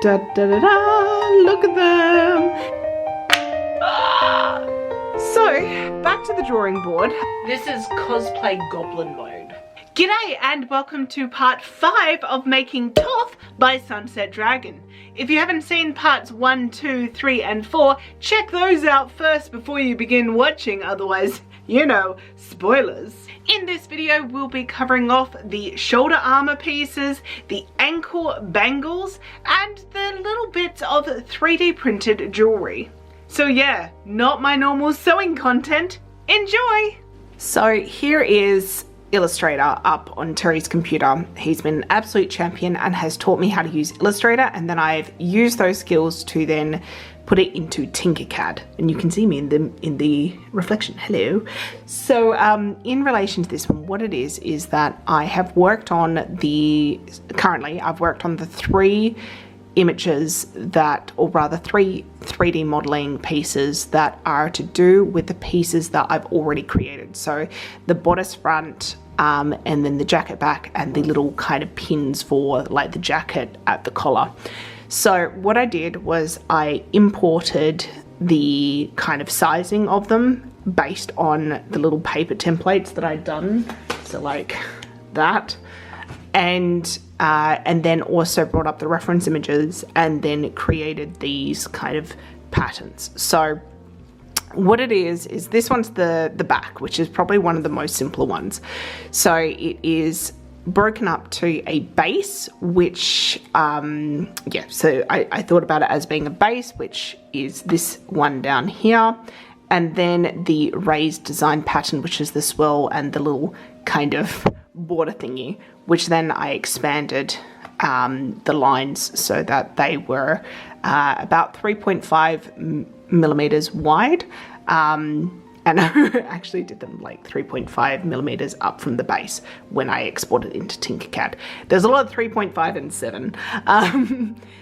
Da da da da, look at them. So, back to the drawing board. This is cosplay goblin mode. G'day and welcome to part 5 of making Toph by Sunset Dragon. If you haven't seen parts 1, 2, 3 and 4, check those out first before you begin watching, otherwise, you know, spoilers. In this video, we'll be covering off the shoulder armor pieces, the ankle bangles, and the little bits of 3D printed jewelry. So yeah, not my normal sewing content. Enjoy! So here is Illustrator up on Terry's computer. He's been an absolute champion and has taught me how to use Illustrator, and then I've used those skills to then put it into Tinkercad, and you can see me in the reflection. Hello. So in relation to this one, what it is that I have worked on currently I've worked on the 3 images that, or rather 3 3D modeling pieces that are to do with the pieces that I've already created. So the bodice front, and then the jacket back, and the little kind of pins for like the jacket at the collar. So what I did was I imported the kind of sizing of them based on the little paper templates that I'd done. So like that. And then also brought up the reference images and then created these kind of patterns. So what it is this one's the back, which is probably one of the most simpler ones. So it is broken up to a base, which yeah, so I thought about it as being a base, which is this one down here, and then the raised design pattern, which is the swirl and the little kind of border thingy, which then I expanded the lines so that they were about 3.5 millimeters wide, and I actually did them like 3.5 millimeters up from the base when I exported into Tinkercad. There's a lot of 3.5 and 7.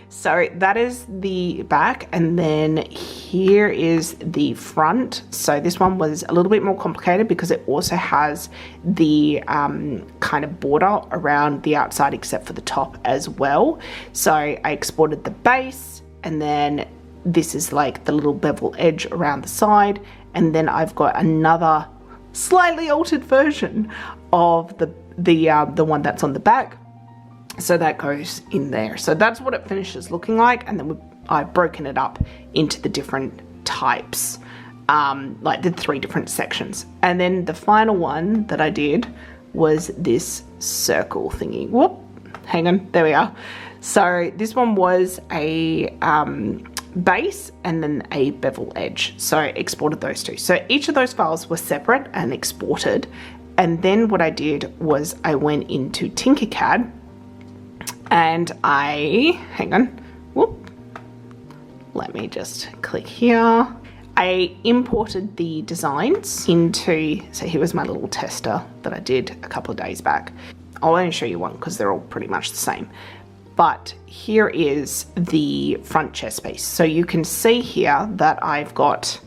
So that is the back, and then here is the front. So this one was a little bit more complicated because it also has the kind of border around the outside except for the top as well. So I exported the base, and then this is like the little bevel edge around the side, and then I've got another slightly altered version of the one that's on the back. So that goes in there. So that's what it finishes looking like, and then I've broken it up into the different types, like the 3 different sections. And then the final one that I did was this circle thingy. Whoop, hang on, there we are. So this one was a base and then a bevel edge. So I exported those 2. So each of those files were separate and exported. And then what I did was I went into Tinkercad and hang on, whoop, let me just click here. I imported the designs into, so here was my little tester that I did a couple of days back. I'll only show you one because they're all pretty much the same. But here is the front chest piece. So you can see here that I've got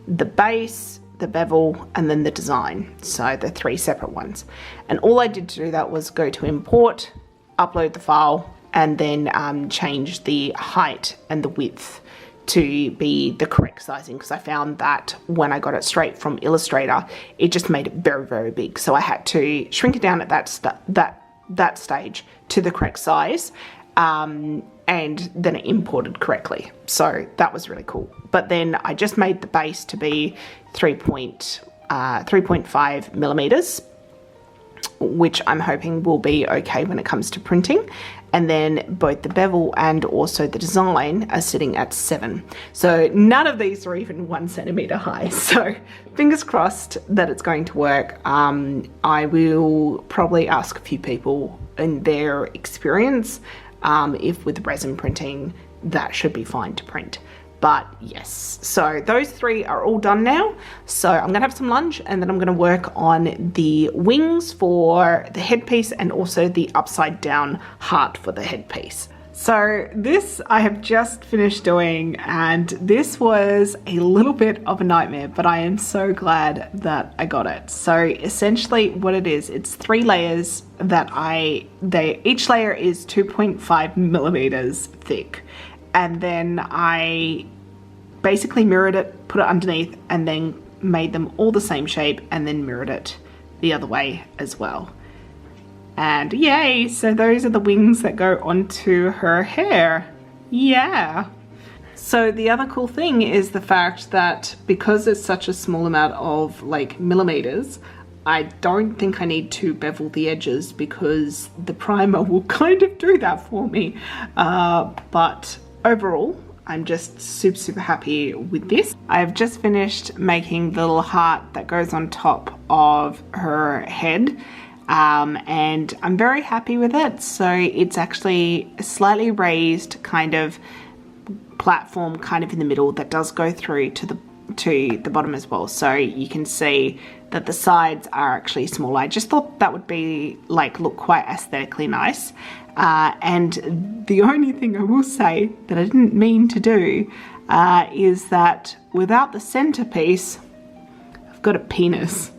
the base, the bevel, and then the design. So the 3 separate ones. And all I did to do that was go to import, upload the file, and then change the height and the width to be the correct sizing, because I found that when I got it straight from Illustrator, it just made it very, very big. So I had to shrink it down at that stage to the correct size, and then it imported correctly. So that was really cool. But then I just made the base to be 3.5 millimeters, which I'm hoping will be okay when it comes to printing. And then both the bevel and also the design are sitting at 7. So none of these are even 1 centimeter high. So fingers crossed that it's going to work. I will probably ask a few people in their experience if with resin printing that should be fine to print. But yes, so those 3 are all done now. So I'm gonna have some lunch, and then I'm gonna work on the wings for the headpiece and also the upside down heart for the headpiece. So this I have just finished doing, and this was a little bit of a nightmare, but I am so glad that I got it. So essentially what it is, it's 3 layers that each layer is 2.5 millimeters thick. And then I basically mirrored it, put it underneath, and then made them all the same shape, and then mirrored it the other way as well. And yay, so those are the wings that go onto her hair. Yeah. So the other cool thing is the fact that because it's such a small amount of like millimeters, I don't think I need to bevel the edges because the primer will kind of do that for me. But overall, I'm just super happy with this. I've just finished making the little heart that goes on top of her head. And I'm very happy with it. So it's actually a slightly raised kind of platform kind of in the middle that does go through to the bottom as well. So you can see that the sides are actually smaller. I just thought that would be like look quite aesthetically nice. And the only thing I will say that I didn't mean to do is that without the centerpiece, I've got a penis.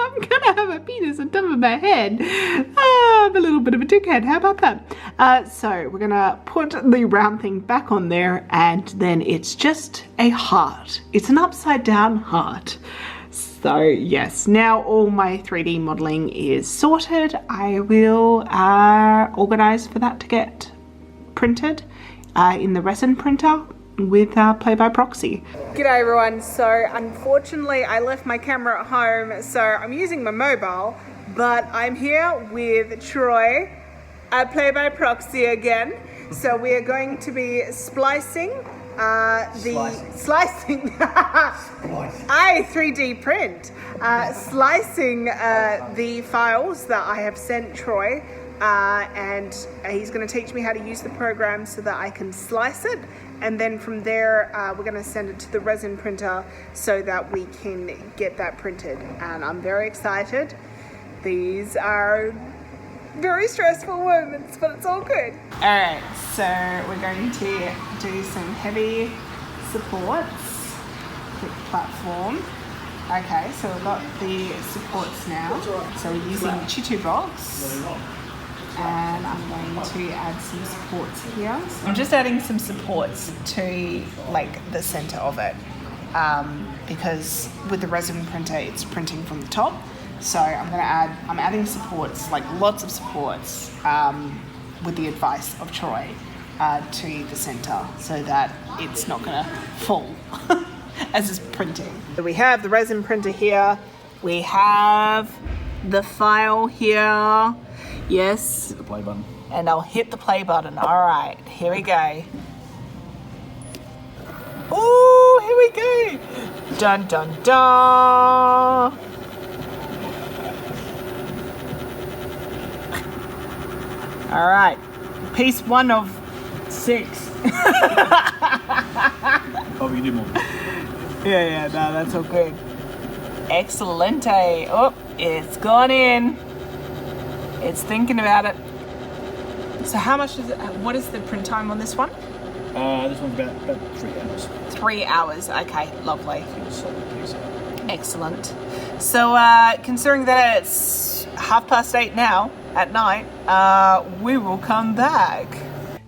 I'm gonna have a penis on top of my head. I'm a little bit of a dickhead, how about that? So we're gonna put the round thing back on there, and then it's just a heart. It's an upside down heart. So yes, now all my 3D modeling is sorted. I will organize for that to get printed in the resin printer with Play by Proxy. G'day everyone, so unfortunately I left my camera at home, so I'm using my mobile, but I'm here with Troy at Play by Proxy again. So we are going to be slicing slicing 3D print, slicing the files that I have sent Troy, and he's going to teach me how to use the program so that I can slice it, and then from there we're going to send it to the resin printer so that we can get that printed, and I'm very excited. These are very stressful moments, but it's all good. Alright, so we're going to do some heavy supports, quick platform. Okay, so we've got the supports now. So we're using Chitu box, and I'm going to add some supports here. I'm just adding some supports to like the center of it, because with the resin printer it's printing from the top. So I'm adding supports, like lots of supports, with the advice of Troy, to the center so that it's not gonna fall as it's printing. So we have the resin printer here, we have the file here, yes. Hit the play button. And I'll hit the play button. All right, here we go. Oh, here we go. Dun, dun, dun. All right, piece 1 of 6. Oh, you did more. Yeah, no, that's all good. Excelente. Oh, it's gone in. It's thinking about it. So how much is it? What is the print time on this one? This one's about 3 hours. 3 hours, okay, lovely. Excellent. So considering that it's 8:30 now at night, we will come back.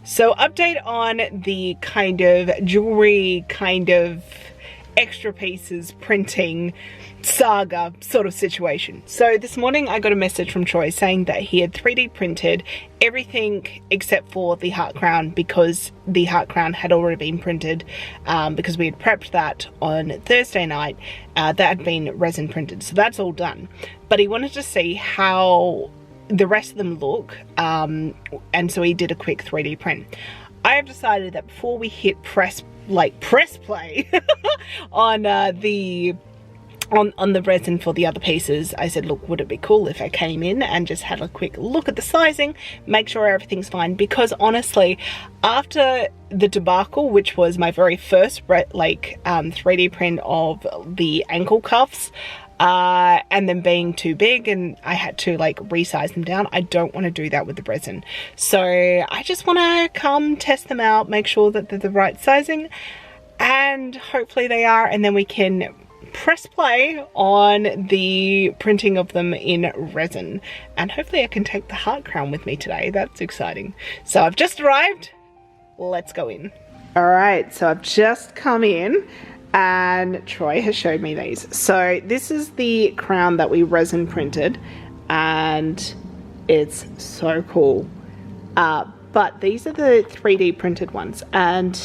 So update on the kind of jewelry, kind of extra pieces printing saga sort of situation. So this morning I got a message from Troy saying that he had 3D printed everything except for the heart crown, because the heart crown had already been printed, because we had prepped that on Thursday night. That had been resin printed, so that's all done. But he wanted to see how the rest of them look, and so he did a quick 3D print. I have decided that before we hit press play on the resin for the other pieces, I said, look, would it be cool if I came in and just had a quick look at the sizing, make sure everything's fine? Because honestly, after the debacle, which was my very first 3D print of the ankle cuffs, and them being too big and I had to like resize them down. I don't want to do that with the resin. So I just want to come test them out, make sure that they're the right sizing, and hopefully they are, and then we can press play on the printing of them in resin, and hopefully I can take the heart crown with me today. That's exciting. So I've just arrived, let's go in. All right, so I've just come in and Troy has showed me these. So this is the crown that we resin printed and it's so cool. But these are the 3D printed ones, and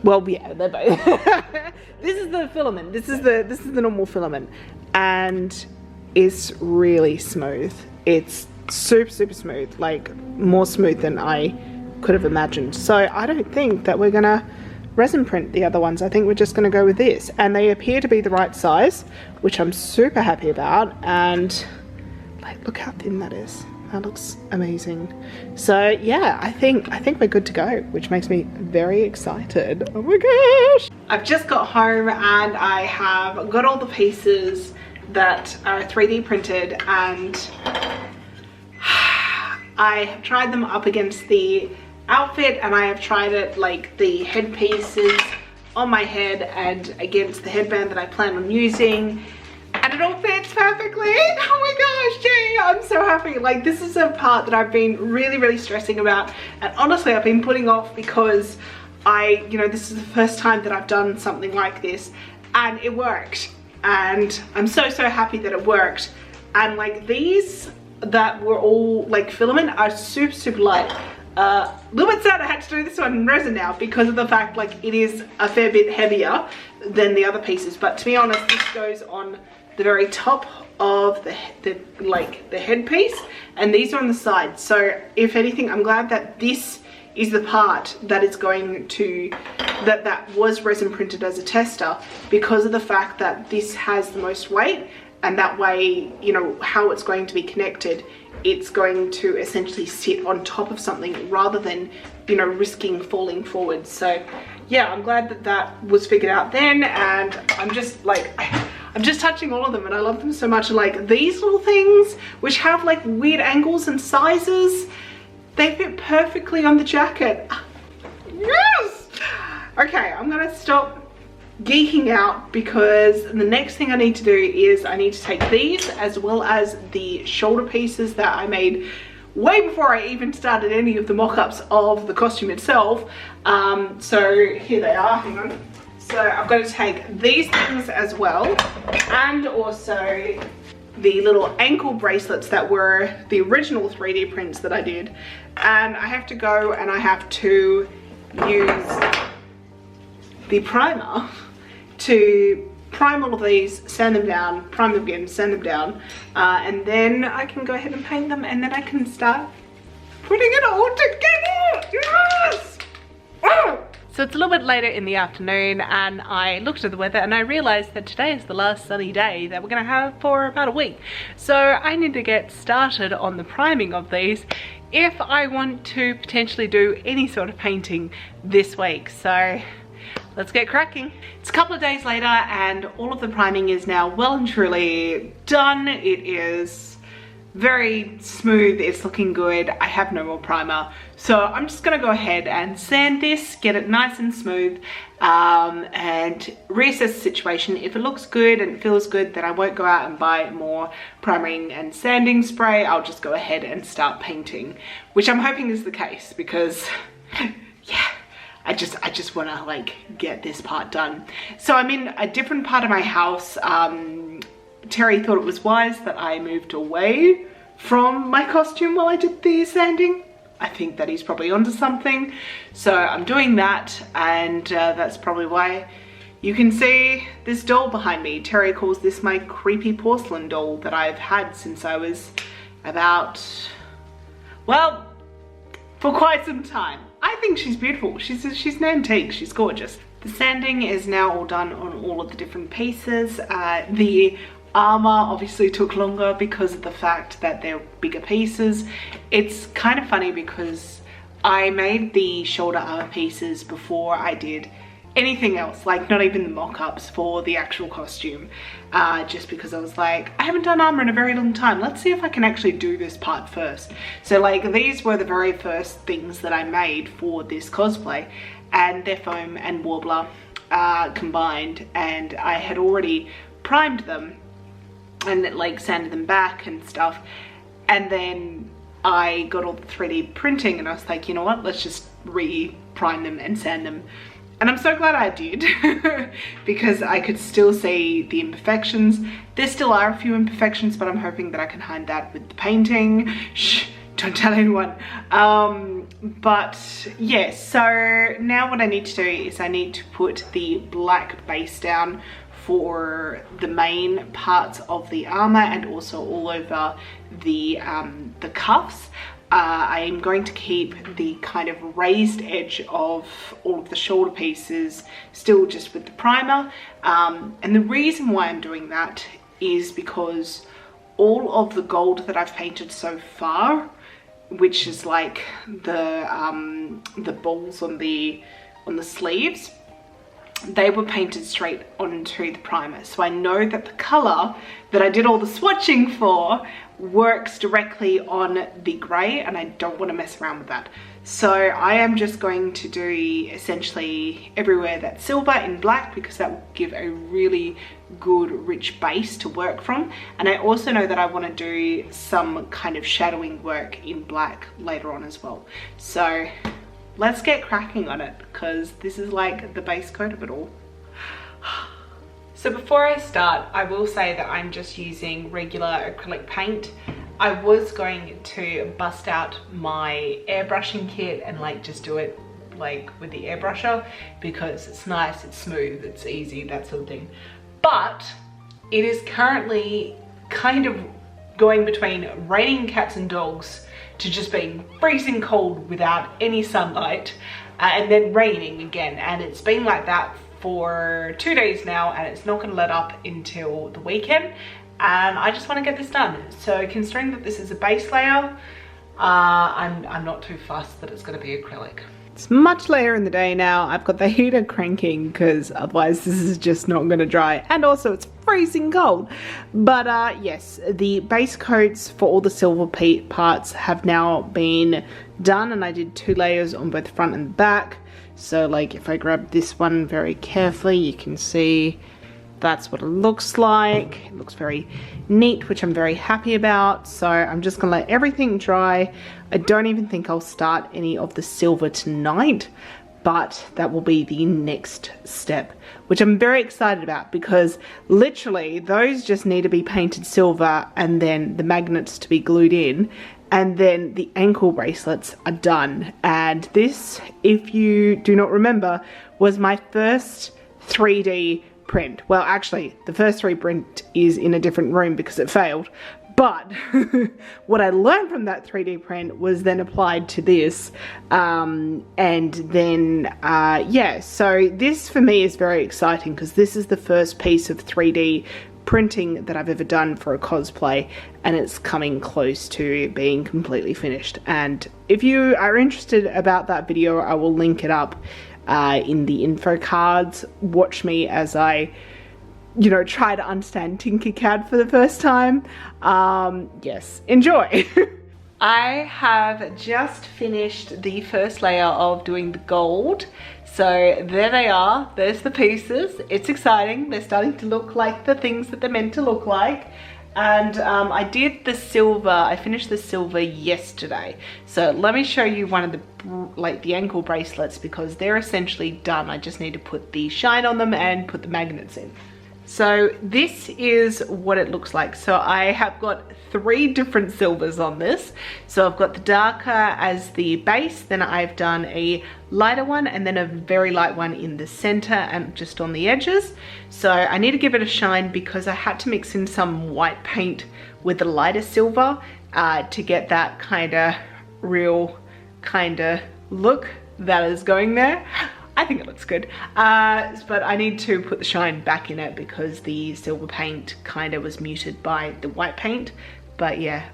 well, yeah, they're both. This is the filament. This is the normal filament, and it's really smooth. It's super smooth, like more smooth than I could have imagined. So I don't think that we're gonna resin print the other ones. I think we're just gonna go with this, and they appear to be the right size, which I'm super happy about. And like, look how thin that is. That looks amazing. So yeah, I think we're good to go, which makes me very excited. Oh my gosh! I've just got home and I have got all the pieces that are 3D printed, and I have tried them up against the outfit, and I have tried it like the headpieces on my head and against the headband that I plan on using, and it all fits perfectly. Oh my gosh, Jay, I'm so happy. Like, this is a part that I've been really stressing about, and honestly I've been putting off because this is the first time that I've done something like this, and it worked, and I'm so happy that it worked. And like, these that were all like filament are super light. A little bit sad I had to do this one in resin now because of the fact like it is a fair bit heavier than the other pieces, but to be honest, this goes on the very top of the headpiece, and these are on the side. So if anything, I'm glad that this is the part that is going to, that was resin printed as a tester, because of the fact that this has the most weight, and that way, you know, how it's going to be connected, it's going to essentially sit on top of something rather than, you know, risking falling forward. So yeah, I'm glad that that was figured out then, and I'm just touching all of them and I love them so much. Like, these little things which have like weird angles and sizes, they fit perfectly on the jacket. Yes! Okay, I'm gonna stop geeking out because the next thing I need to do is I need to take these as well as the shoulder pieces that I made way before I even started any of the mock-ups of the costume itself. So here they are, hang on. So I've got to take these things as well, and also the little ankle bracelets that were the original 3D prints that I did, and I have to go and I have to use the primer to prime all of these, sand them down, prime them again, sand them down, and then I can go ahead and paint them, and then I can start putting it all together. Yes! Oh! So it's a little bit later in the afternoon, and I looked at the weather and I realized that today is the last sunny day that we're gonna have for about a week. So I need to get started on the priming of these if I want to potentially do any sort of painting this week. So let's get cracking. It's a couple of days later and all of the priming is now well and truly done. It is very smooth, it's looking good. I have no more primer, so I'm just gonna go ahead and sand this, get it nice and smooth, and reassess the situation. If it looks good and it feels good, then I won't go out and buy more priming and sanding spray. I'll just go ahead and start painting, which I'm hoping is the case, because yeah, I just want to like get this part done. So I'm in a different part of my house. Terry thought it was wise that I moved away from my costume while I did the sanding. I think that he's probably onto something. So I'm doing that, and that's probably why you can see this doll behind me. Terry calls this my creepy porcelain doll that I've had since I was about, well, for quite some time. I think she's beautiful. She's an antique, she's gorgeous. The sanding is now all done on all of the different pieces. The Armour obviously took longer because of the fact that they're bigger pieces. It's kind of funny because I made the shoulder armor pieces before I did anything else, like not even the mock-ups for the actual costume, just because I was like, I haven't done armor in a very long time. Let's see if I can actually do this part first. So like these were the very first things that I made for this cosplay, and they're foam and warbler combined, and I had already primed them and like sanded them back and stuff, and then I got all the 3D printing and I was like, you know what, let's just re-prime them and sand them. And I'm so glad I did because I could still see the imperfections. There still are a few imperfections, but I'm hoping that I can hide that with the painting. Shh, don't tell anyone. But yeah, so now what I need to do is I need to put the black base down for the main parts of the armor and also all over the cuffs. I am going to keep the kind of raised edge of all of the shoulder pieces still just with the primer. And the reason why I'm doing that is because all of the gold that I've painted so far, which is like the balls on the sleeves, they were painted straight onto the primer. So I know that the color that I did all the swatching for works directly on the gray, and I don't want to mess around with that. So I am just going to do essentially everywhere that's silver in black, because that will give a really good rich base to work from. And I also know that I want to do some kind of shadowing work in black later on as well. So let's get cracking on it, because this is like the base coat of it all. So before I start, I will say that I'm just using regular acrylic paint. I was going to bust out my airbrushing kit and like just do it like with the airbrusher, because it's nice, it's smooth, it's easy, that sort of thing. But it is currently kind of going between raining cats and dogs to just being freezing cold without any sunlight, and then raining again, and it's been like that for 2 days now, and it's not going to let up until the weekend, and I just want to get this done. So considering that this is a base layer, I'm not too fussed that it's going to be acrylic. It's much later in the day now. I've got the heater cranking because otherwise this is just not going to dry, and also it's freezing cold. But yes, the base coats for all the silver parts have now been done, and I did 2 layers on both the front and the back. So like if I grab this one very carefully, you can see that's what it looks like. It looks very neat, which I'm very happy about. So I'm just gonna let everything dry. I don't even think I'll start any of the silver tonight, but that will be the next step, which I'm very excited about, because literally those just need to be painted silver and then the magnets to be glued in, and then the ankle bracelets are done. And this, if you do not remember, was my first 3D print. Well, actually the first 3D print is in a different room because it failed, but what I learned from that 3D print was then applied to this, and then yeah, so this for me is very exciting, because this is the first piece of 3D printing that I've ever done for a cosplay, and it's coming close to being completely finished. And if you are interested about that video, I will link it up in the info cards. Watch me as I, you know, try to understand Tinkercad for the first time. Yes, enjoy. I have just finished the first layer of doing the gold. So there they are, there's the pieces. It's exciting, they're starting to look like the things that they're meant to look like. And I did the silver, I finished the silver yesterday. So let me show you one of the ankle bracelets, because they're essentially done. I just need to put the shine on them and put the magnets in. So this is what it looks like. So I have got 3 different silvers on this. So I've got the darker as the base, then I've done a lighter one, and then a very light one in the center and just on the edges. So I need to give it a shine, because I had to mix in some white paint with the lighter silver to get that kind of real kind of look that is going there. I think it looks good, but I need to put the shine back in it, because the silver paint kind of was muted by the white paint. But yeah,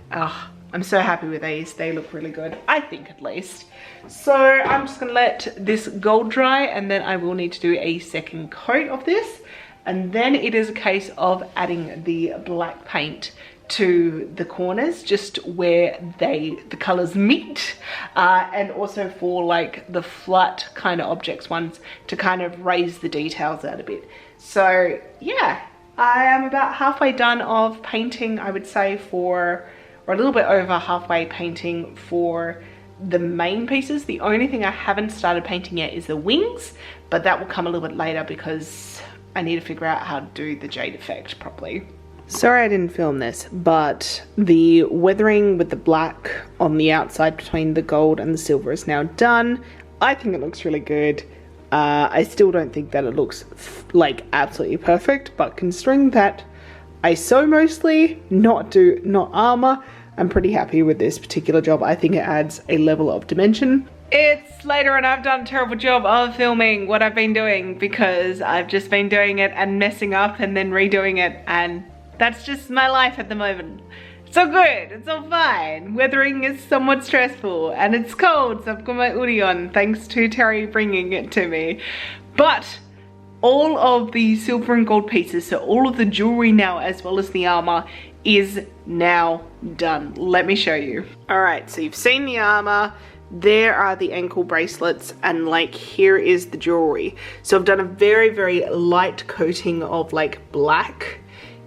I'm so happy with these. They look really good, I think, at least. So I'm just gonna let this gold dry, and then I will need to do a second coat of this, and then it is a case of adding the black paint to the corners, just where the colors meet, and also for like the flat kind of objects ones, to kind of raise the details out a bit. So yeah, I am about halfway done of painting, I would say, or a little bit over halfway painting for the main pieces. The only thing I haven't started painting yet is the wings, but that will come a little bit later because I need to figure out how to do the jade effect properly. Sorry I didn't film this, but the weathering with the black on the outside between the gold and the silver is now done. I think it looks really good. I still don't think that it looks like absolutely perfect, but considering that I sew mostly, not armor, I'm pretty happy with this particular job. I think it adds a level of dimension. It's later and I've done a terrible job of filming what I've been doing because I've just been doing it and messing up and then redoing it, and that's just my life at the moment. It's all good, it's all fine. Weathering is somewhat stressful and it's cold, so I've got my hoodie on thanks to Terry bringing it to me. But all of the silver and gold pieces, so all of the jewelry now as well as the armor, is now done. Let me show you. All right, so you've seen the armor. There are the ankle bracelets, and like here is the jewelry. So I've done a very, very light coating of like black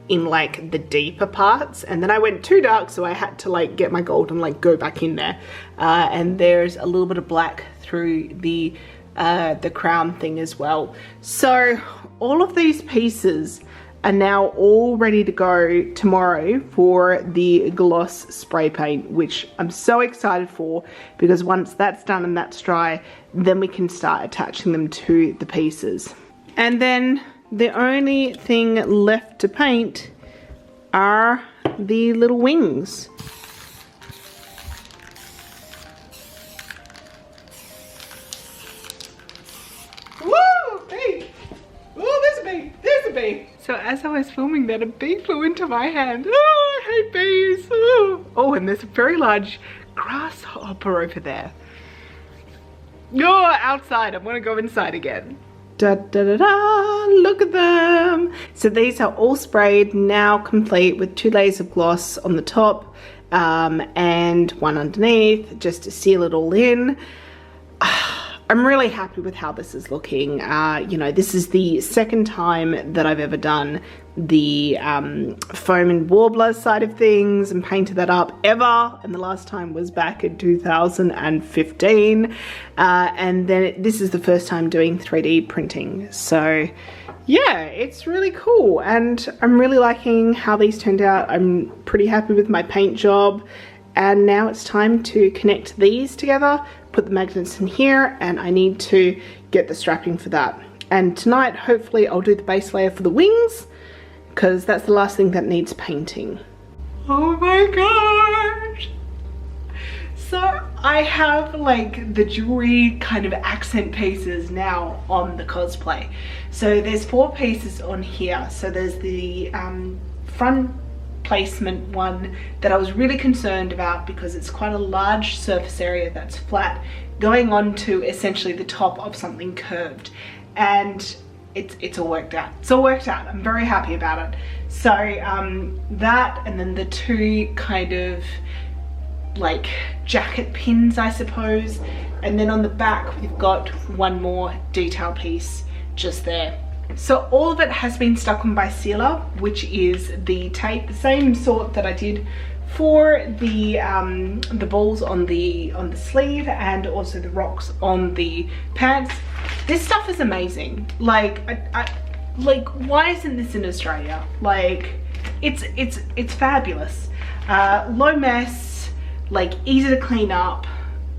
in like the deeper parts, and then I went too dark, so I had to like get my gold and like go back in there. And there's a little bit of black through the crown thing as well. So all of these pieces are now all ready to go tomorrow for the gloss spray paint, which I'm so excited for, because once that's done and that's dry, then we can start attaching them to the pieces. And then the only thing left to paint are the little wings. Woo! Bee! Oh, there's a bee! There's a bee! So as I was filming that, a bee flew into my hand. Oh, I hate bees! Oh, and there's a very large grasshopper over there. Oh, outside. I'm gonna go inside again. Da da da da, look at them. So these are all sprayed, now complete, with 2 layers of gloss on the top and one underneath, just to seal it all in. I'm really happy with how this is looking. You know, this is the second time that I've ever done the foam and warbler side of things and painted that up ever, and the last time was back in 2015, and then this is the first time doing 3D printing. So yeah, it's really cool, and I'm really liking how these turned out. I'm pretty happy with my paint job, and now it's time to connect these together, put the magnets in here, and I need to get the strapping for that. And tonight, hopefully, I'll do the base layer for the wings, because that's the last thing that needs painting. Oh my gosh! So I have like the jewelry kind of accent pieces now on the cosplay. So there's 4 pieces on here. So there's the front placement one that I was really concerned about because it's quite a large surface area that's flat going on to essentially the top of something curved, and it's all worked out. It's all worked out. I'm very happy about it. So that, and then the 2 kind of like jacket pins, I suppose, and then on the back we've got 1 more detail piece just there. So all of it has been stuck on by sealer, which is the tape, the same sort that I did for the balls on the sleeve and also the rocks on the pants. This stuff is amazing. Like, like, why isn't this in Australia? Like, it's fabulous. Low mess, like easy to clean up,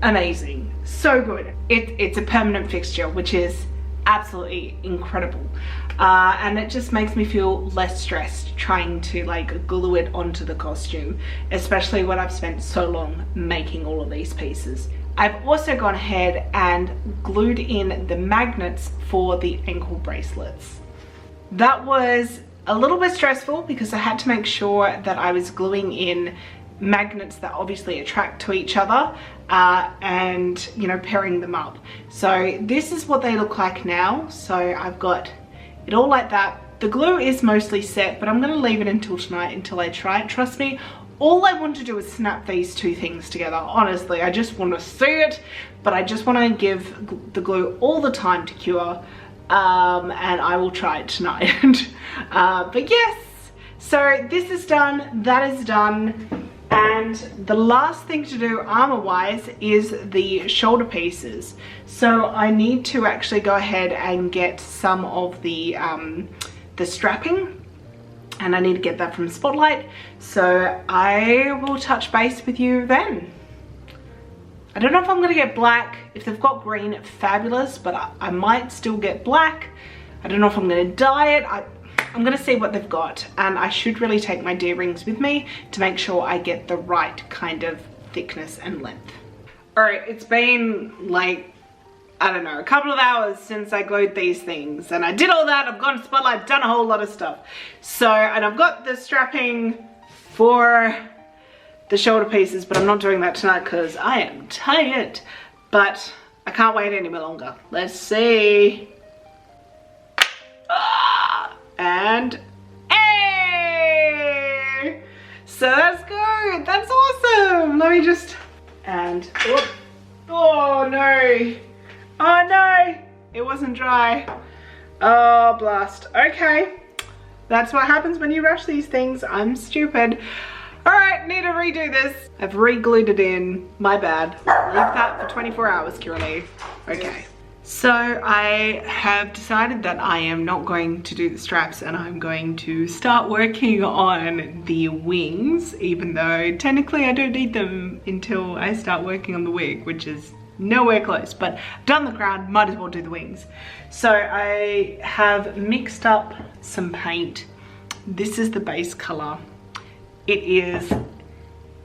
amazing, so good. It's a permanent fixture, which is absolutely incredible, and it just makes me feel less stressed trying to like glue it onto the costume, especially when I've spent so long making all of these pieces. I've also gone ahead and glued in the magnets for the ankle bracelets. That was a little bit stressful because I had to make sure that I was gluing in magnets that obviously attract to each other, and you know, pairing them up. So this is what they look like now. So I've got it all like that. The glue is mostly set, but I'm going to leave it until tonight until I try it. Trust me, all I want to do is snap these two things together. Honestly, I just want to see it, but I just want to give the glue all the time to cure, and I will try it tonight. But yes, so this is done, that is done, and the last thing to do armor wise is the shoulder pieces. So I need to actually go ahead and get some of the strapping, and I need to get that from Spotlight, so I will touch base with you then. I don't know if I'm going to get black. If they've got green, fabulous, but I might still get black. I don't know if I'm going to dye it. I'm going to see what they've got, and I should really take my D-rings with me to make sure I get the right kind of thickness and length. Alright, it's been like, I don't know, a couple of hours since I glued these things, and I did all that. I've gone to Spotlight, done a whole lot of stuff. So, and I've got the strapping for the shoulder pieces, but I'm not doing that tonight because I am tired. But I can't wait any more longer. Let's see. And hey! So that's good. That's awesome. Let me just, and whoop. Oh no. Oh no, it wasn't dry. Oh blast. Okay, that's what happens when you rush these things. I'm stupid. All right, need to redo this. I've re-glued it in, my bad. Leave that for 24 hours, Curly. Okay, so I have decided that I am not going to do the straps, and I'm going to start working on the wings, even though technically I don't need them until I start working on the wig, which is nowhere close, but I've done the crown, might as well do the wings. So I have mixed up some paint. This is the base color. It is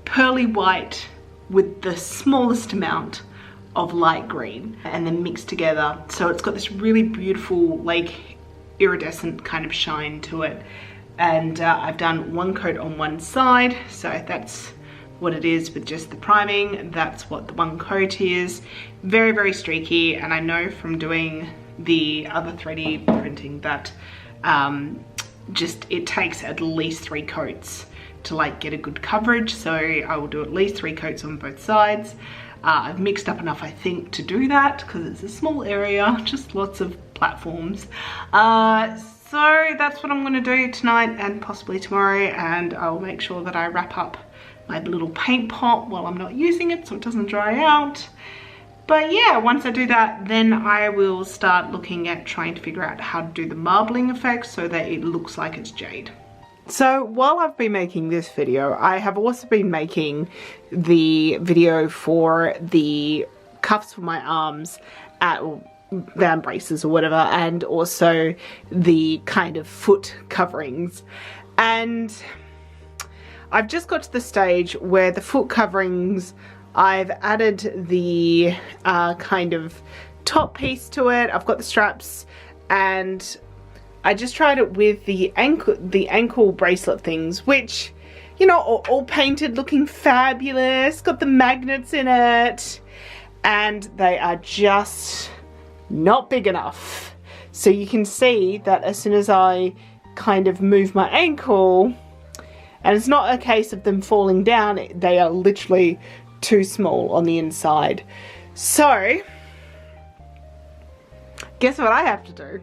pearly white with the smallest amount of light green, and then mixed together. So it's got this really beautiful, like, iridescent kind of shine to it. And I've done one coat on one side, so that's what it is with just the priming. That's what the one coat is. Very, very streaky, and I know from doing the other 3D printing that just it takes at least 3 coats to like get a good coverage, so I will do at least 3 coats on both sides. I've mixed up enough, I think, to do that because it's a small area, just lots of platforms. So that's what I'm going to do tonight and possibly tomorrow, and I'll make sure that I wrap up my little paint pot while I'm not using it so it doesn't dry out. But yeah, once I do that, then I will start looking at trying to figure out how to do the marbling effect so that it looks like it's jade. So while I've been making this video, I have also been making the video for the cuffs for my arms, band braces or whatever, and also the kind of foot coverings. And I've just got to the stage where the foot coverings, I've added the kind of top piece to it. I've got the straps, and I just tried it with the ankle bracelet things, which, you know, are all painted, looking fabulous, got the magnets in it, and they are just not big enough. So you can see that as soon as I kind of move my ankle, and it's not a case of them falling down, they are literally too small on the inside. So guess what I have to do?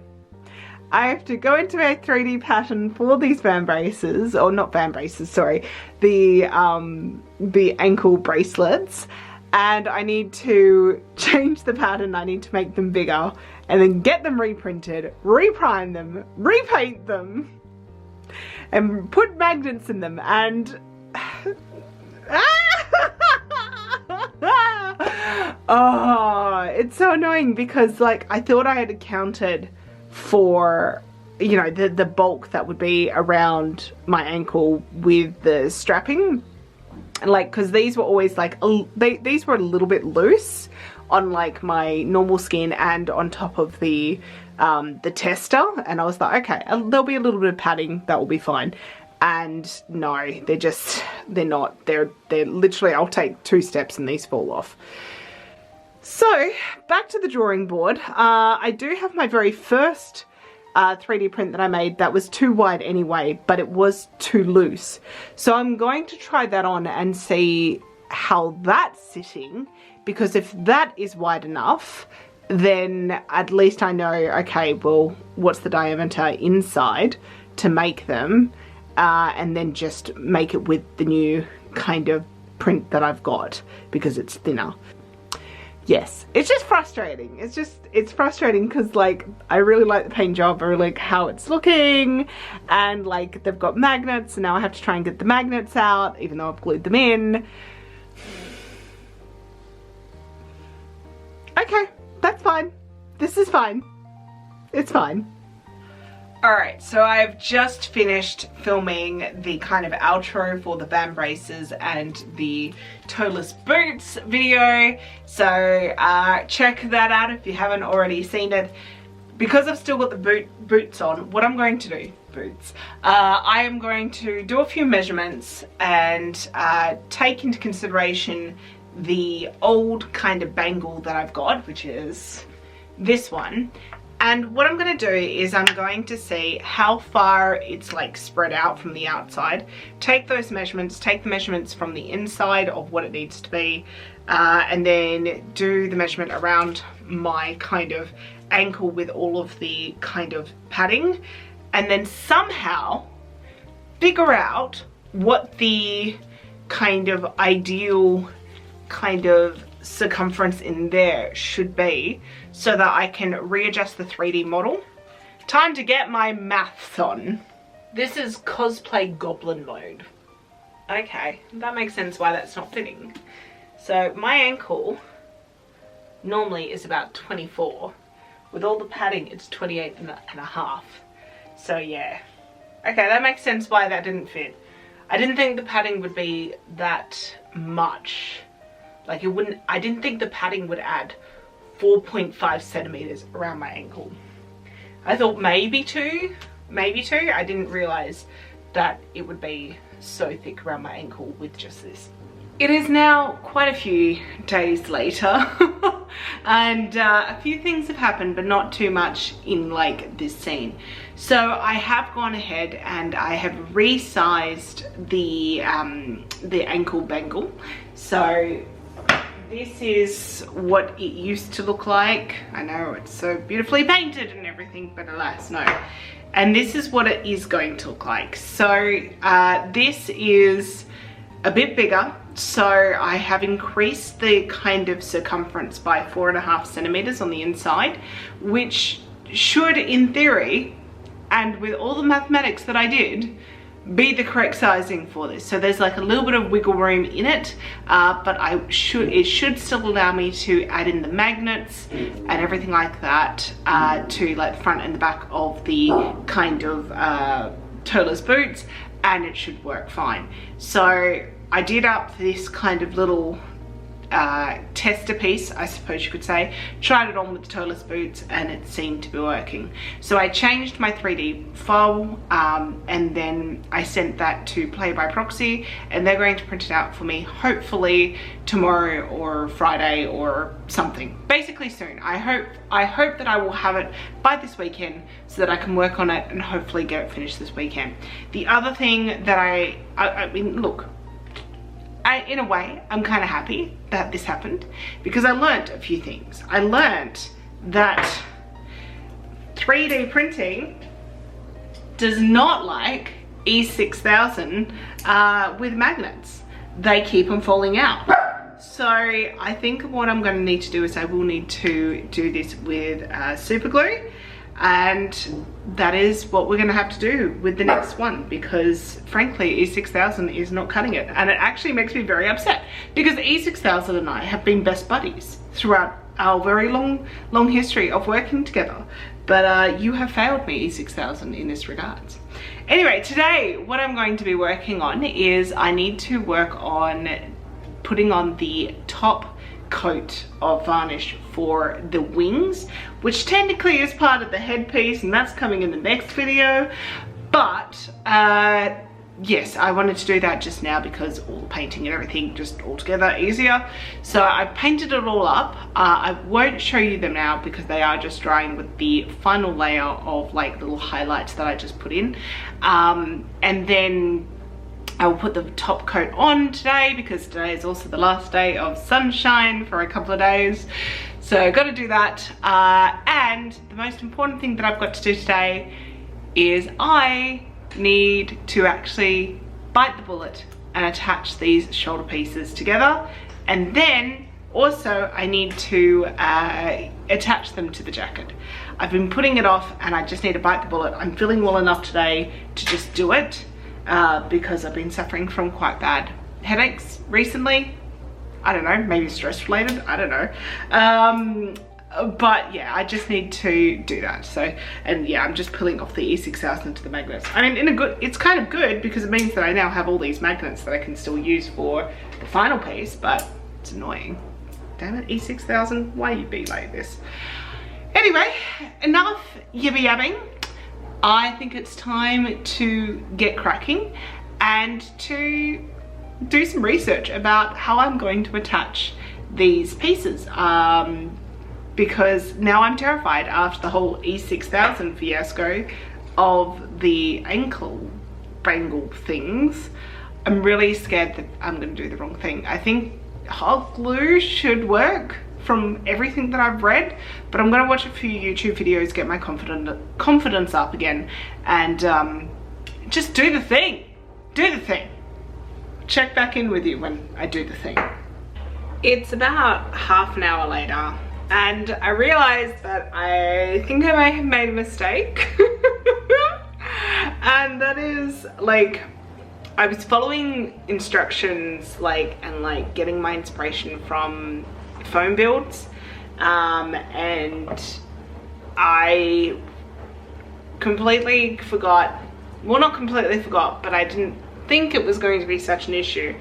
I have to go into a 3D pattern for these band braces, or not band braces, sorry, the ankle bracelets, and I need to change the pattern. I need to make them bigger and then get them reprinted, reprime them, repaint them, and put magnets in them, and oh, it's so annoying because, like, I thought I had accounted for, you know, the bulk that would be around my ankle with the strapping, like, because these were always like these were a little bit loose on like my normal skin and on top of the tester, and I was like, okay, there'll be a little bit of padding, that will be fine. and no, they're not. They're literally, I'll take 2 steps and these fall off. So back to the drawing board. I do have my very first 3D print that I made that was too wide anyway, but it was too loose. So I'm going to try that on and see how that's sitting, because if that is wide enough, then at least I know, okay, well, what's the diameter inside to make them, and then just make it with the new kind of print that I've got, because it's thinner. Yes, it's just frustrating. It's frustrating because, like, I really like the paint job. I really like how it's looking, and like they've got magnets, and now I have to try and get the magnets out even though I've glued them in. Okay, that's fine. This is fine. It's fine. Alright, so I've just finished filming the kind of outro for the band braces and the toeless boots video, so check that out if you haven't already seen it. Because I've still got the boots on, what I'm going to do, I am going to do a few measurements and take into consideration the old kind of bangle that I've got, which is this one. And what I'm going to do is I'm going to see how far it's like spread out from the outside, take those measurements, take the measurements from the inside of what it needs to be, and then do the measurement around my kind of ankle with all of the kind of padding, and then somehow figure out what the kind of ideal kind of circumference in there should be, so that I can readjust the 3D model. Time to get my maths on. This is cosplay goblin mode. Okay, that makes sense why that's not fitting. So my ankle normally is about 24. With all the padding, it's 28 and a half. So yeah. Okay, that makes sense why that didn't fit. I didn't think the padding would be that much. Like, it wouldn't, I didn't think the padding would add 4.5 centimeters around my ankle. I thought maybe two. I didn't realize that it would be so thick around my ankle with just this. It is now quite a few days later and a few things have happened, but not too much in like this scene. So I have gone ahead and I have resized the ankle bangle. So this is what it used to look like. I know it's so beautifully painted and everything, but alas, no. And this is what it is going to look like. So this is a bit bigger. So I have increased the kind of circumference by 4.5 centimeters on the inside, which should, in theory, and with all the mathematics that I did, be the correct sizing for this. So there's like a little bit of wiggle room in it, but it should still allow me to add in the magnets and everything like that to like the front and the back of the kind of toeless boots, and it should work fine. So I did up this kind of little tester piece, I suppose you could say, tried it on with the toeless boots, and it seemed to be working. So I changed my 3D file and then I sent that to Play by Proxy, and they're going to print it out for me hopefully tomorrow or Friday or something, basically soon. I hope that I will have it by this weekend so that I can work on it and hopefully get it finished this weekend. The other thing that I mean, look, in a way, I'm kind of happy that this happened because I learnt a few things. I learnt that 3D printing does not like E6000 with magnets. They keep them falling out. So I think what I'm going to need to do is I will need to do this with super glue, and that is what we're going to have to do with the next one, because frankly E6000 is not cutting it, and it actually makes me very upset because E6000 and I have been best buddies throughout our very long history of working together, but you have failed me, E6000, in this regards. Anyway, today what I'm going to be working on is I need to work on putting on the top coat of varnish for the wings, which technically is part of the headpiece, and that's coming in the next video. But yes, I wanted to do that just now because all the painting and everything just all together easier. So I painted it all up. I won't show you them now because they are just drying with the final layer of like little highlights that I just put in. And then I will put the top coat on today because today is also the last day of sunshine for a couple of days. So got to do that. And the most important thing that I've got to do today is I need to actually bite the bullet and attach these shoulder pieces together, and then also I need to attach them to the jacket. I've been putting it off and I just need to bite the bullet. I'm feeling well enough today to just do it because I've been suffering from quite bad headaches recently. I don't know, maybe stress related, I don't know. But yeah, I just need to do that. So, and yeah, I'm just pulling off the E6000 to the magnets. I mean, it's kind of good because it means that I now have all these magnets that I can still use for the final piece, but it's annoying. Damn it, E6000, why you be like this? Anyway, enough yibby yabbing. I think it's time to get cracking and to do some research about how I'm going to attach these pieces. Because now I'm terrified after the whole E6000 fiasco of the ankle bangle things. I'm really scared that I'm going to do the wrong thing. I think hot glue should work from everything that I've read, but I'm going to watch a few YouTube videos, get my confidence up again, and just do the thing. Do the thing. Check back in with you when I do the thing. It's about half an hour later. And I realized that I think I may have made a mistake. And that is like, I was following instructions and getting my inspiration from foam builds. And I completely forgot, well, not completely forgot, but I didn't think it was going to be such an issue.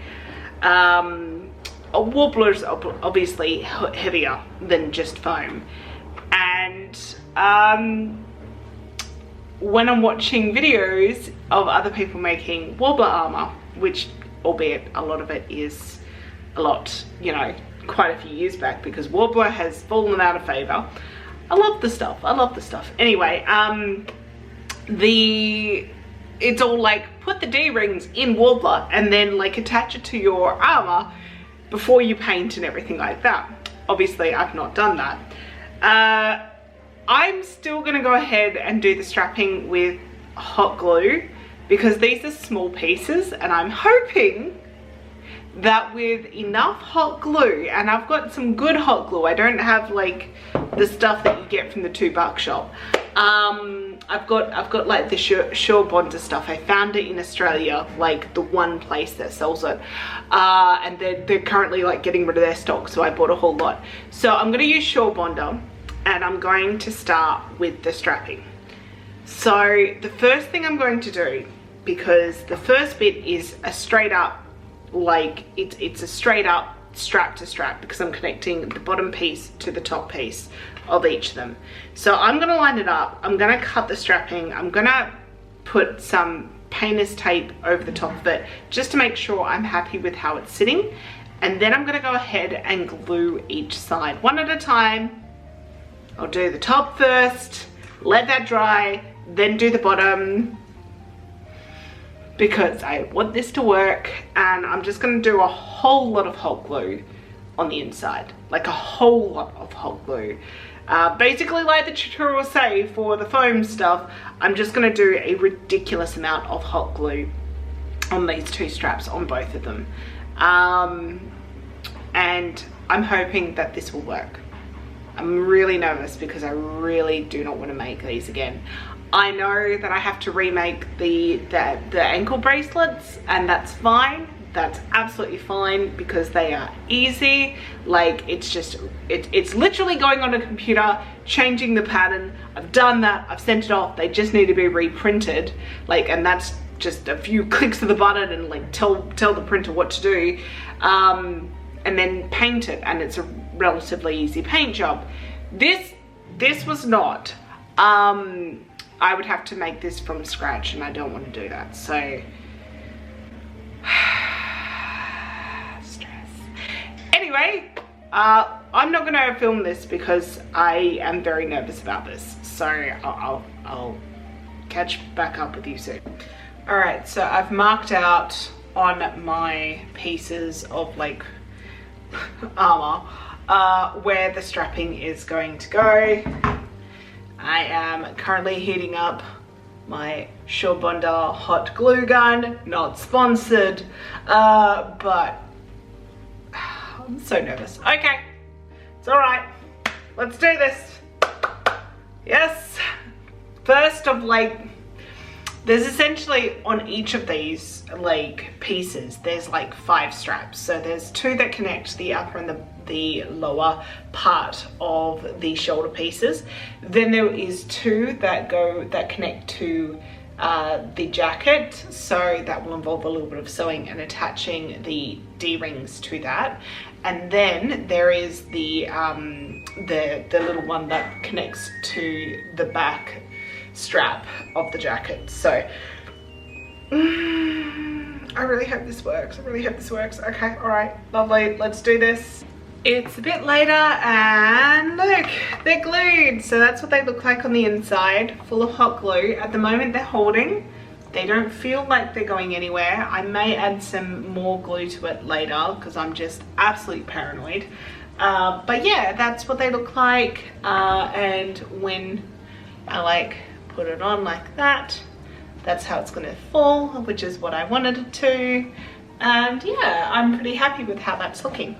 A wobbler's obviously heavier than just foam, and when I'm watching videos of other people making wobbler armor, which albeit a lot of it is a lot, you know, quite a few years back because wobbler has fallen out of favor. I love the stuff, I love the stuff. Anyway, it's all like put the D-rings in wobbler and then like attach it to your armor before you paint and everything like that. Obviously I've not done that. I'm still gonna go ahead and do the strapping with hot glue because these are small pieces, and I'm hoping that with enough hot glue, and I've got some good hot glue, I don't have like the stuff that you get from the $2 shop. I've got like the Sure Bonder stuff. I found it in Australia, like the one place that sells it, and they're currently like getting rid of their stock, so I bought a whole lot. So I'm gonna use Sure Bonder, and I'm going to start with the strapping. So the first thing I'm going to do, because the first bit is a straight up, like it's a straight up strap to strap, because I'm connecting the bottom piece to the top piece of each of them. So I'm gonna line it up, I'm gonna cut the strapping, I'm gonna put some painter's tape over the top of it just to make sure I'm happy with how it's sitting, and then I'm gonna go ahead and glue each side one at a time. I'll do the top first, let that dry, then do the bottom, because I want this to work, and I'm just going to do a whole lot of hot glue on the inside, like a whole lot of hot glue. Basically, like the tutorial say for the foam stuff, I'm just going to do a ridiculous amount of hot glue on these two straps, on both of them, and I'm hoping that this will work. I'm really nervous because I really do not want to make these again. I know that I have to remake the ankle bracelets, and that's fine. That's absolutely fine because they are easy. Like, it's literally going on a computer, changing the pattern. I've done that, I've sent it off. They just need to be reprinted. Like, and that's just a few clicks of the button and like tell the printer what to do, and then paint it, and it's a relatively easy paint job. This was not. I would have to make this from scratch, and I don't want to do that. So anyway, I'm not going to film this because I am very nervous about this. So I'll catch back up with you soon. Alright, so I've marked out on my pieces of like armor where the strapping is going to go. I am currently heating up my Airbender hot glue gun, not sponsored, but I'm so nervous. Okay, it's alright, let's do this. Yes, first of like, there's essentially on each of these like pieces, there's like 5 straps. So there's 2 that connect the upper and the lower part of the shoulder pieces. Then there is 2 that connect to the jacket. So that will involve a little bit of sewing and attaching the D-rings to that. And then there is the little one that connects to the back strap of the jacket. So I really hope this works. I really hope this works. Okay, all right, lovely, let's do this. It's a bit later and look, they're glued. So that's what they look like on the inside, full of hot glue. At the moment they're holding. They don't feel like they're going anywhere. I may add some more glue to it later because I'm just absolutely paranoid. But yeah, that's what they look like. And when I like put it on like that, that's how it's gonna fall, which is what I wanted it to. And yeah, I'm pretty happy with how that's looking.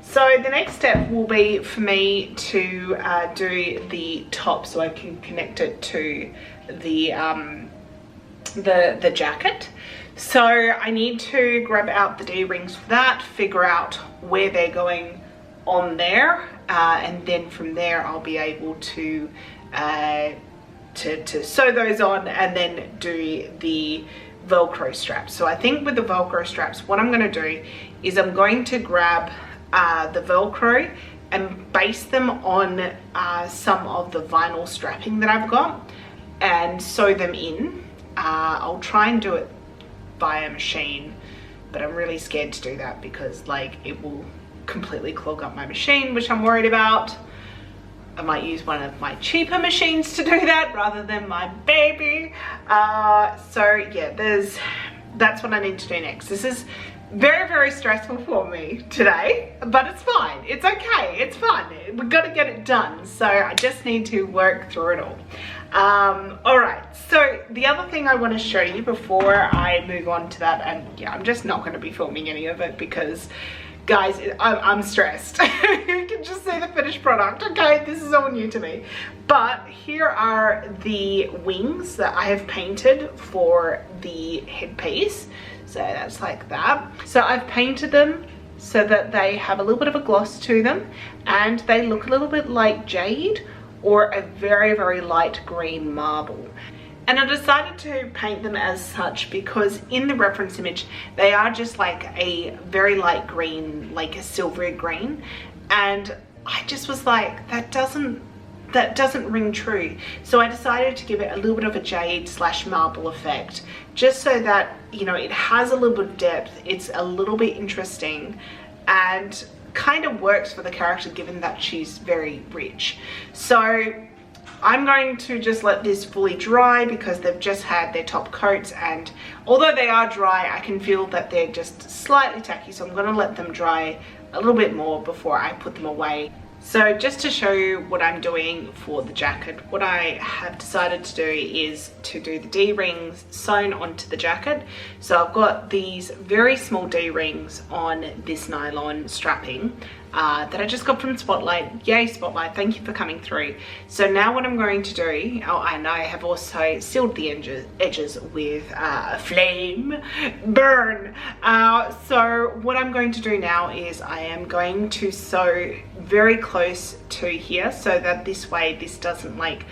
So the next step will be for me to do the top so I can connect it to the jacket. So I need to grab out the D-rings for that, figure out where they're going on there, and then from there I'll be able to sew those on and then do the Velcro straps. So I think with the Velcro straps, what I'm going to do is I'm going to grab the Velcro and base them on some of the vinyl strapping that I've got and sew them in. I'll try and do it via machine, but I'm really scared to do that because like it will completely clog up my machine, which I'm worried about. I might use one of my cheaper machines to do that rather than my baby. So yeah, that's what I need to do next. This is very, very stressful for me today, but it's fine. It's okay, it's fun. We've got to get it done. So I just need to work through it all. All right, so the other thing I want to show you before I move on to that, and yeah, I'm just not going to be filming any of it because guys, I'm stressed. You can just see the finished product, okay? This is all new to me. But here are the wings that I have painted for the headpiece. So that's like that. So I've painted them so that they have a little bit of a gloss to them and they look a little bit like jade or a very, very light green marble. And I decided to paint them as such because in the reference image, they are just like a very light green, like a silvery green. And I just was like, that doesn't ring true. So I decided to give it a little bit of a jade / marble effect, just so that, you know, it has a little bit of depth. It's a little bit interesting and kind of works for the character given that she's very rich. So I'm going to just let this fully dry because they've just had their top coats, and although they are dry, I can feel that they're just slightly tacky, so I'm going to let them dry a little bit more before I put them away. So just to show you what I'm doing for the jacket, what I have decided to do is to do the D-rings sewn onto the jacket. So I've got these very small D-rings on this nylon strapping that I just got from Spotlight. Yay Spotlight, thank you for coming through. So now what I'm going to do, oh, and I have also sealed the edges with flame burn. So what I'm going to do now is I am going to sew very close to here so that this way this doesn't like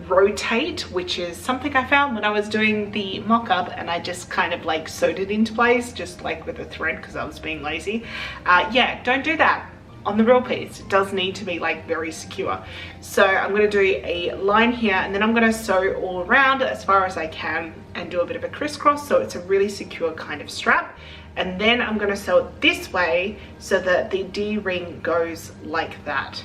rotate, which is something I found when I was doing the mock-up and I just kind of like sewed it into place just like with a thread because I was being lazy. Yeah, don't do that on the real piece. It does need to be like very secure. So I'm going to do a line here and then I'm going to sew all around as far as I can and do a bit of a crisscross so it's a really secure kind of strap. and then I'm going to sew it this way so that the D-ring goes like that.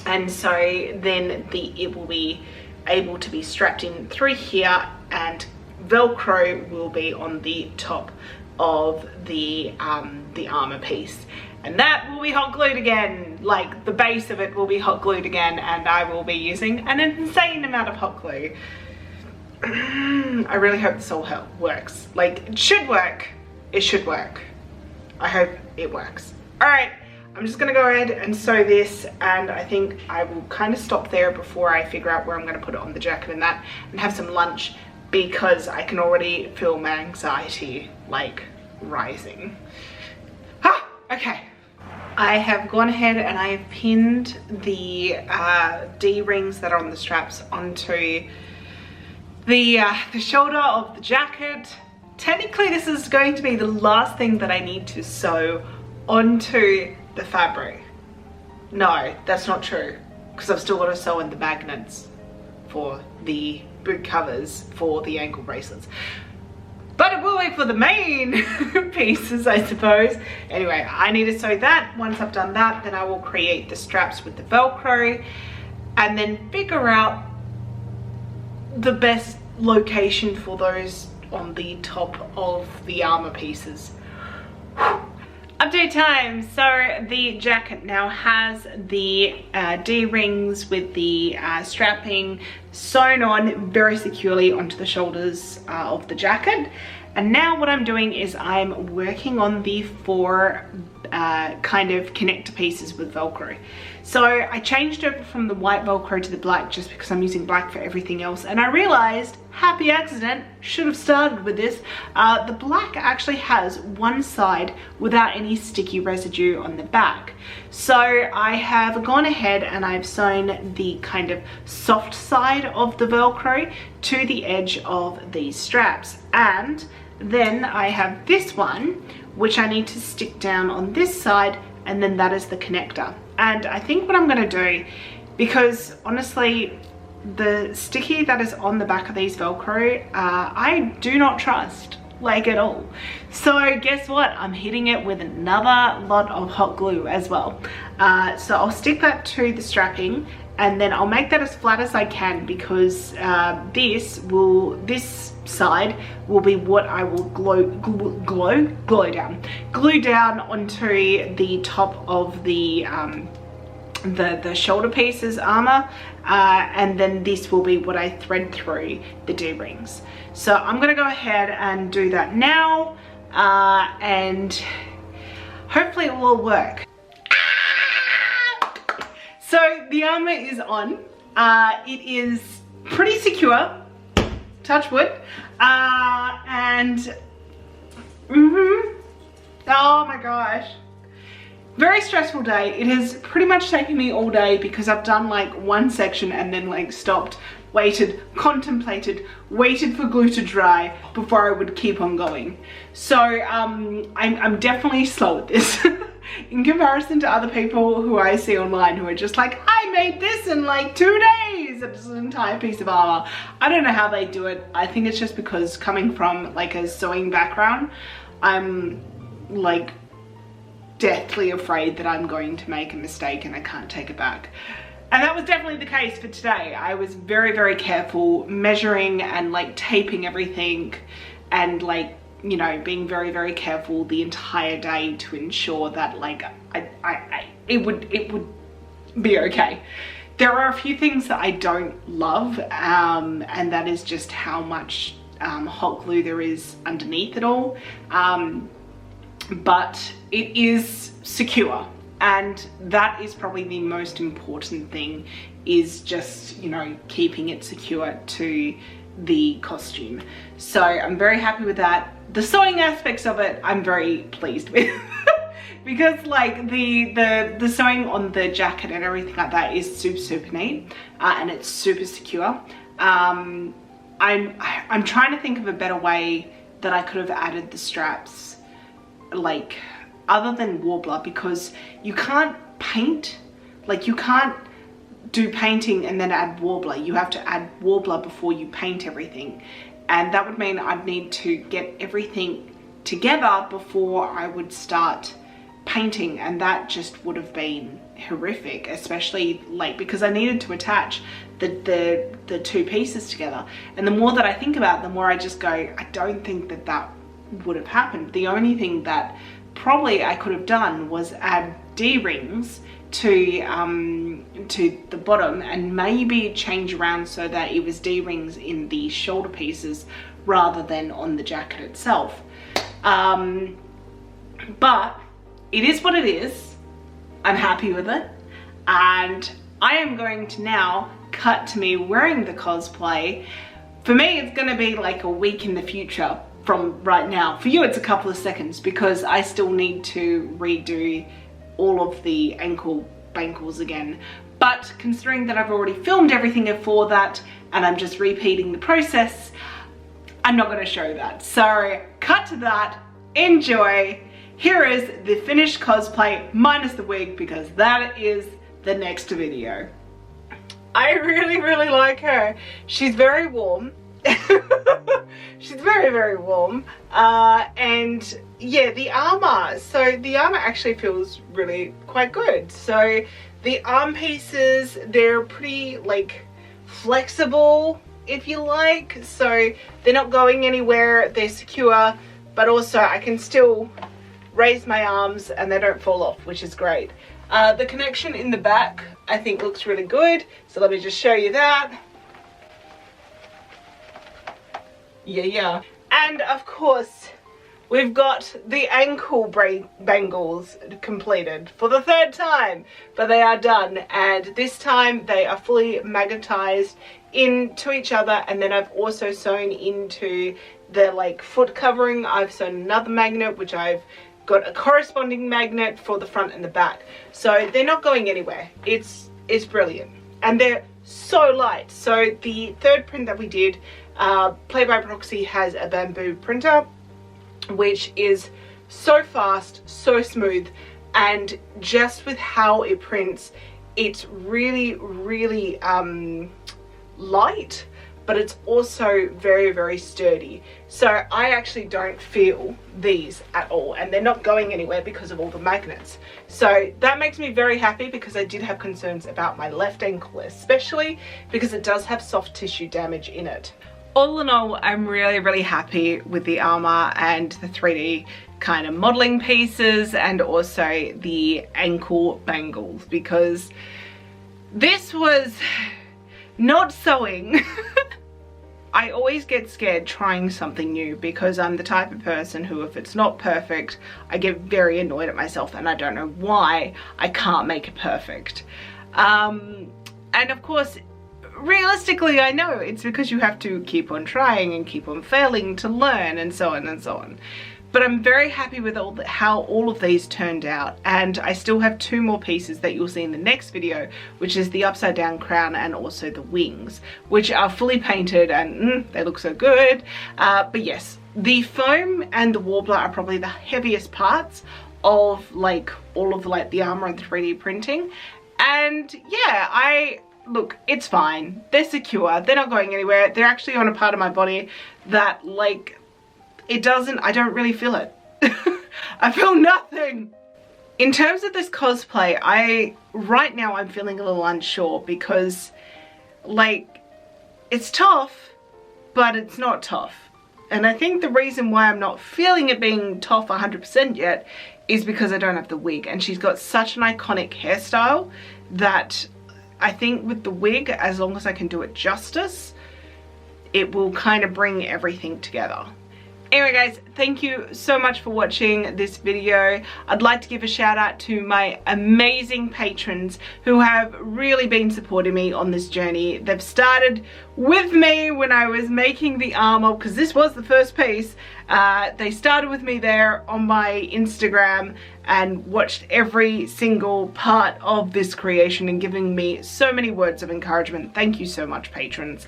And so then it will be able to be strapped in through here, and Velcro will be on the top of the armor piece. And that will be hot glued again. Like, the base of it will be hot glued again, and I will be using an insane amount of hot glue. I really hope this all works. Like, it should work. It should work. I hope it works. All right, I'm just gonna go ahead and sew this, and I think I will kind of stop there before I figure out where I'm gonna put it on the jacket and that, and have some lunch, because I can already feel my anxiety like rising. Okay. I have gone ahead and I have pinned the D-rings that are on the straps onto the shoulder of the jacket. Technically, this is going to be the last thing that I need to sew onto the fabric. No, that's not true, because I've still got to sew in the magnets for the boot covers for the ankle bracelets. But it will be for the main pieces, I suppose. Anyway, I need to sew that. Once I've done that, then I will create the straps with the Velcro, and then figure out the best location for those on the top of the armor pieces. Update time. So the jacket now has the D-rings with the strapping sewn on very securely onto the shoulders of the jacket. And now what I'm doing is I'm working on the 4 kind of connector pieces with Velcro. So I changed over from the white Velcro to the black just because I'm using black for everything else, and I realized, happy accident, should have started with this, the black actually has one side without any sticky residue on the back. So I have gone ahead and I've sewn the kind of soft side of the Velcro to the edge of these straps, and then I have this one which I need to stick down on this side, and then that is the connector. And I think what I'm going to do, because honestly the sticky that is on the back of these Velcro, I do not trust, like, at all. So guess what, I'm hitting it with another lot of hot glue as well. So I'll stick that to the strapping, and then I'll make that as flat as I can, because this side will be what I will glue down onto the top of the shoulder pieces armor, and then this will be what I thread through the D-rings. So I'm gonna go ahead and do that now, and hopefully it will all work. So the armor is on. It is pretty secure, touch wood, and oh my gosh, very stressful day. It has pretty much taken me all day, because I've done like one section and then like stopped, waited, contemplated, waited for glue to dry before I would keep on going. So I'm definitely slow at this in comparison to other people who I see online who are just like, I made this in like 2 days. It's an entire piece of armor. I don't know how they do it. I think it's just because coming from like a sewing background, I'm like deathly afraid that I'm going to make a mistake and I can't take it back. And that was definitely the case for today. I was very, very careful measuring and like taping everything, and like, you know, being very, very careful the entire day to ensure that like it would be okay. There are a few things that I don't love, and that is just how much hot glue there is underneath it all. But it is secure, and that is probably the most important thing, is just, you know, keeping it secure to the costume. So I'm very happy with that. The sewing aspects of it I'm very pleased with because like the sewing on the jacket and everything like that is super neat, and it's super secure. I'm trying to think of a better way that I could have added the straps, like other than warbler, because you can't paint, like you can't do painting and then add warbler. You have to add warbler before you paint everything, and that would mean I'd need to get everything together before I would start painting, and that just would have been horrific, especially like because I needed to attach the two pieces together. And the more that I think about it, the more I just go, I don't think that that would have happened. The only thing that probably I could have done was add D-rings to the bottom and maybe change around so that it was D-rings in the shoulder pieces rather than on the jacket itself. But it is what it is. I'm happy with it, and I am going to now cut to me wearing the cosplay. For me, it's going to be like a week in the future from right now. For you, it's a couple of seconds because I still need to redo all of the ankle bangles again. But considering that I've already filmed everything for that and I'm just repeating the process, I'm not going to show that. So cut to that, enjoy. Here is the finished cosplay minus the wig because that is the next video. I really, really like her. She's very warm. She's very, very warm. And yeah, the armor. So the armor actually feels really quite good. So the arm pieces, they're pretty like flexible, if you like. So they're not going anywhere. They're secure, but also I can still raise my arms and they don't fall off, which is great. The connection in the back I think looks really good, so let me just show you that. Yeah. And of course we've got the ankle bangles completed for the third time, but they are done, and this time they are fully magnetized into each other. And then I've also sewn into the like foot covering, I've sewn another magnet, which I've got a corresponding magnet for the front and the back, so they're not going anywhere. It's brilliant, and they're so light. So the third print that we did, Play by Proxy has a bamboo printer, which is so fast, so smooth, and just with how it prints, it's really, really light, but it's also very, very sturdy. So I actually don't feel these at all, and they're not going anywhere because of all the magnets. So that makes me very happy, because I did have concerns about my left ankle, especially because it does have soft tissue damage in it. All in all, I'm really, really happy with the armor and the 3D kind of modeling pieces, and also the ankle bangles, because this was not sewing. I always get scared trying something new, because I'm the type of person who, if it's not perfect, I get very annoyed at myself, and I don't know why I can't make it perfect. And of course, realistically, I know it's because you have to keep on trying and keep on failing to learn, and so on and so on. But I'm very happy with how all of these turned out, and I still have 2 more pieces that you'll see in the next video, which is the upside down crown and also the wings, which are fully painted, and they look so good. But yes, the foam and the warbler are probably the heaviest parts of like all of the armor and 3D printing. And yeah, look, it's fine. They're secure. They're not going anywhere. They're actually on a part of my body that like, I don't really feel it. I feel nothing. In terms of this cosplay, right now I'm feeling a little unsure, because like, it's tough, but it's not tough. And I think the reason why I'm not feeling it being tough 100% yet is because I don't have the wig, and she's got such an iconic hairstyle that I think with the wig, as long as I can do it justice, it will kind of bring everything together. Anyway guys, thank you so much for watching this video. I'd like to give a shout out to my amazing patrons who have really been supporting me on this journey. They've started with me when I was making the armor, because this was the first piece. They started with me there on my Instagram and watched every single part of this creation and giving me so many words of encouragement. Thank you so much, patrons.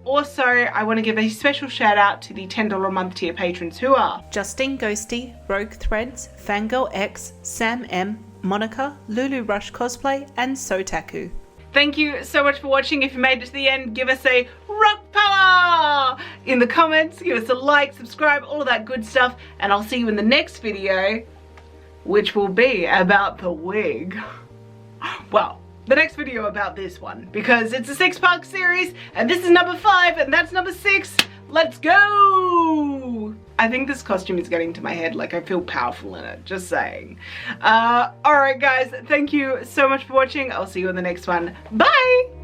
Also, I want to give a special shout out to the $10 a month tier patrons, who are Justine Ghosty, Rogue Threads, Fangirl X, Sam M, Monica, Lulu Rush Cosplay, and Sotaku. Thank you so much for watching. If you made it to the end, give us a rock power in the comments. Give us a like, subscribe, all of that good stuff. And I'll see you in the next video, which will be about the wig. Well, the next video about this one, because it's a 6-part series, and this is number 5, and that's number 6. Let's go! I think this costume is getting to my head, like I feel powerful in it, just saying. Alright guys, thank you so much for watching. I'll see you in the next one. Bye!